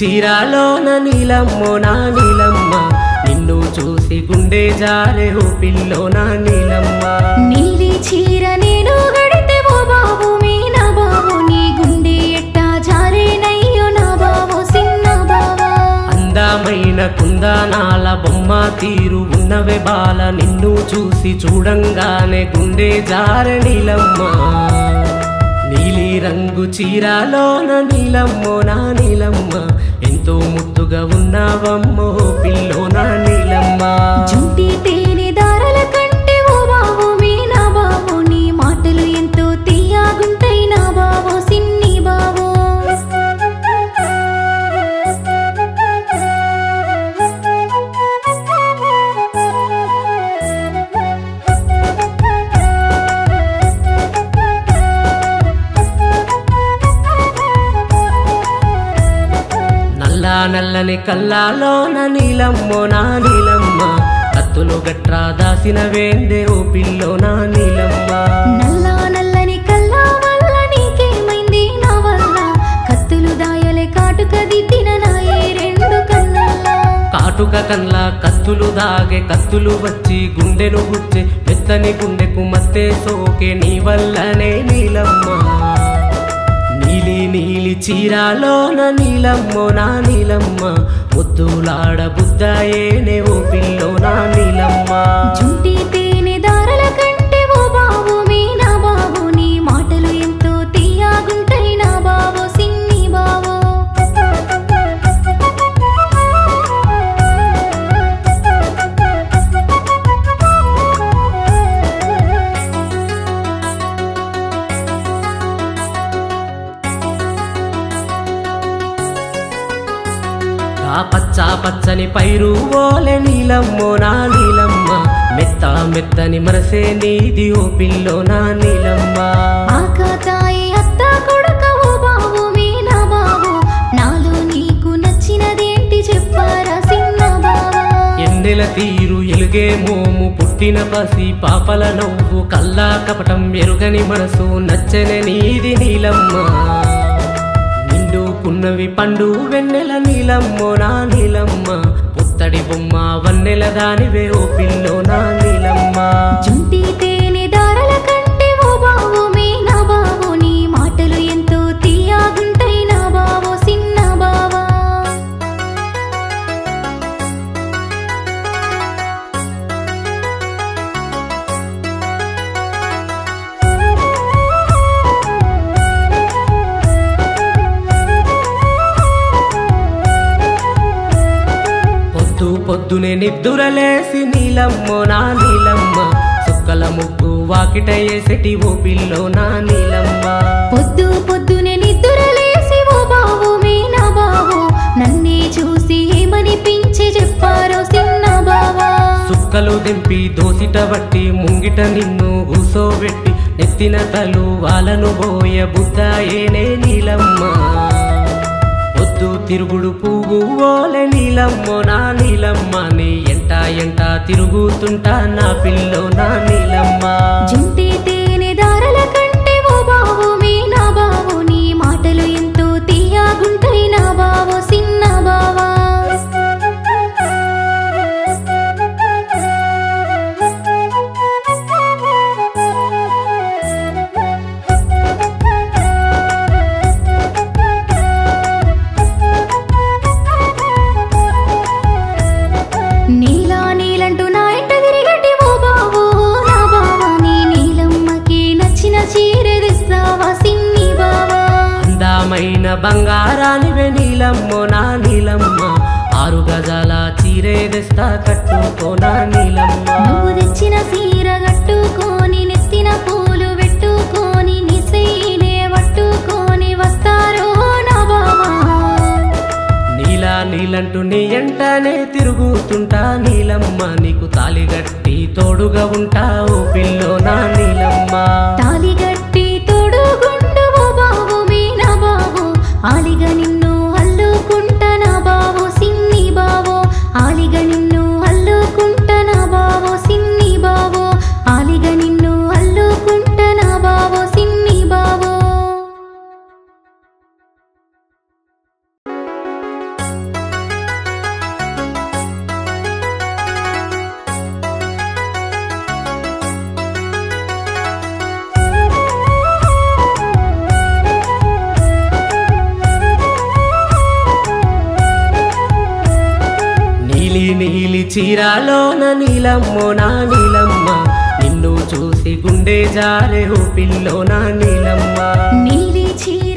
చీరాలోన నీలమ్మో నా నీలమ్మ నిన్ను చూసి గుండె జారే ఓ పిల్లో నా నీలమ్మ నీలి చీర నేను గడితే ఓ బాబు మీనా బాబు నీ గుండె ఎట్టా జారేనయ్యో నా బాబు సిన్న బావా అందమైన కుందనాల బొమ్మ తీరు ఉన్నవే బాల నిన్ను చూసి చూడంగానే గుండె జారే నీలమ్మ నీలి రంగు చీరాలోన నీలమ్మో నా నీలమ్మ ఎంతో ముద్దుగా ఉన్నావమ్మో పిల్లో నా నీలమ్మ జుంటి తేనె దారల కంటే ఓ బాబు మీనా బాబు నీ మాటలు ఎంతో తీయగుంటాయి నా బాబు సిన్ని బాబు నల్లని కల్లాలోన నీలమ్మో నా నీలమ్మ కత్తులు గట్రా దాసిన వేందే ఓ పిల్లో నా నీలమ్మ నల్లని కల్లా వల్ల నీకేమైంది నా వల్ల కత్తులు దాయలే కాటుక దిద్దిన నాయే రెండు కన్నల్లా కాటుక కన్లా కత్తులు దాగే కత్తులు వచ్చి గుండెను గుచ్చే మెత్తని గుండెకు మత్తే సోకే నీ వల్లనే నీలమ్మ నీలి నీలి చీరాలోన నీలమ్మో నా నీలమ్మ ముద్దులాడ బుద్దాయేనే ఓ పిల్లో నా నీలమ్మ జుంటి తేనె దారల కంటే ఓ బాబు మీనా బాబు నీ మాటలు ఎంతో తీయగుంటాయి నా బాబు సిన్ని బాబు పచ్చ పచ్చని పైరు ఓలే నీలమ్మో నా నీలమ్మ మెత్త మెత్తని మనసే నీది ఓ పిల్లో నా నీలమ్మ ఆకాతాయి అత్త కొడుక ఓ బాబు మీనా బాబు నాలో నీకు నచ్చినదేంటి చెప్పారా సిన్న బావా ఎన్నెల తీరు ఎలుగే మోము పుట్టిన పసి పాపల నవ్వు కల్లా కపటం ఎరుగని మనసు నచ్చని నీది నీలమ్మ నిండుకున్నవి పండు వెన్నెల నీలమ్మో నా నీలమ్మ పుత్తడి బొమ్మ వన్నెల దానివే ఓ పిల్లో నా నీలమ్మ జుంటి తేనె దారల కంటే ఓ బాబు మీనా బాబు నీ మాటలు ఎంతో తీయగుంటాయి నా బాబు సిన్న బావా పొద్దునే నిద్దురలేసి నీలమ్మో నా నీలమ్మ సుక్కల ముగ్గు వాకిట వేసటి ఓ పిల్లో నా నీలమ్మ పొద్దునే నిద్దురలేసి ఓ బాబు మీనా బాబు నన్నే చూసి ఏమనిపించి చెప్పారో సిన్న బావా సుక్కలు దింపి దోసిట బట్టి ముంగిట నిన్ను కూసోబెట్టి నెత్తిన తలు వాళ్ళను బోయ బుద్దాయేనే నీలమ్మ పొద్దు తిరుగుడు పువ్వు ఓలే నీలమ్మో నా నీలమ్మ నీ ఎంట ఎంట తిరుగుతుంటా నా పిల్లో నా నీలమ్మ జుంటి తేనె దారల కంటే ఓ బాబు మీనా బాబు నీ మాటలు ఎంతో తీయగుంటాయి నా బాబు సిన్న బావా నీలంటూ నా ఇంట తిరిగటి ఓ బాబు నా బావా నీ నీలమ్మకి నచ్చిన చీర తెస్తావా సిన్ని బావా అందమైన బంగారానివే నీలమ్మో నా నీలమ్మ 6 గజాల చీరే తెస్తా కట్టుకో నా నీలమ్మ నువ్వు తెచ్చిన చీర కట్టుకొని నెత్తిన పూలు పెట్టుకొని నీ సైనే పట్టుకొని వస్తారో నా బావా నీలంటూ నీ ఎంటనే తిరుగుతుంటా నీలమ్మ నీకు తాలిగట్టి తోడుగా ఉంటా ఓ పిల్లో నా నీలమ్మ తాలిగట్టి తోడుగుండు ఓ బాబు మీనా బాబు ఆలిగా నిన్ను అల్లుకుంటా నా బాబు సిన్ని బాబు ఆలిగా నిన్ను అల్లుకుంటా నా బాబు సిన్ని బాబు ఆలిగా నిన్ను అల్లుకుంటా నా బాబు సిన్ని బాబు నీలి చీరాలోన నీలమ్మో నా నీలమ్మ నిన్ను చూసి గుండె జారే ఓ పిల్లో నా నీలమ్మ నీలి చీర